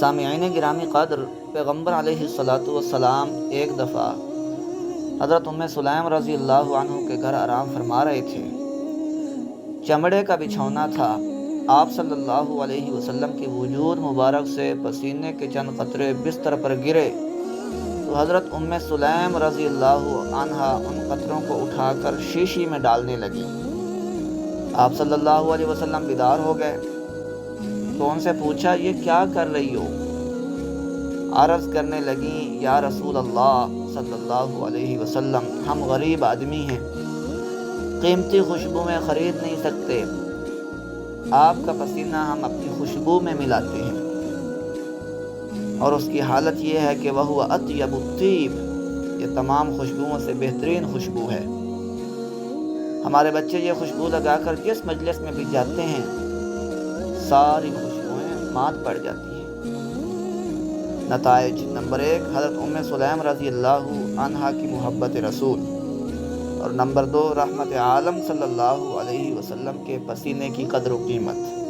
سامعین گرامی قدر، پیغمبر علیہ الصلاۃ والسلام ایک دفعہ حضرت سلیم رضی اللہ عنہ کے گھر آرام فرما رہے تھے۔ چمڑے کا بچھونا تھا۔ آپ صلی اللہ علیہ وسلم کے وجود مبارک سے پسینے کے چند قطرے بستر پر گرے تو حضرت سلیم رضی اللہ عنہا ان قطروں کو اٹھا کر شیشی میں ڈالنے لگی۔ آپ صلی اللہ علیہ وسلم بیدار ہو گئے تو ان سے پوچھا، یہ کیا کر رہی ہو؟ عرض کرنے لگیں، یا رسول اللہ صلی اللہ علیہ وسلم، ہم غریب آدمی ہیں، قیمتی خوشبو میں خرید نہیں سکتے، آپ کا پسینہ ہم اپنی خوشبو میں ملاتے ہیں، اور اس کی حالت یہ ہے کہ وہ اطیب الطیب، یہ تمام خوشبوؤں سے بہترین خوشبو ہے۔ ہمارے بچے یہ خوشبو لگا کر جس مجلس میں بھی جاتے ہیں ساری خوشبوئیں مات پڑ جاتی ہیں۔ نتائج: نمبر 1، حضرت سلیم رضی اللہ عنہا کی محبت رسول، اور نمبر 2، رحمت عالم صلی اللہ علیہ وسلم کے پسینے کی قدر و قیمت۔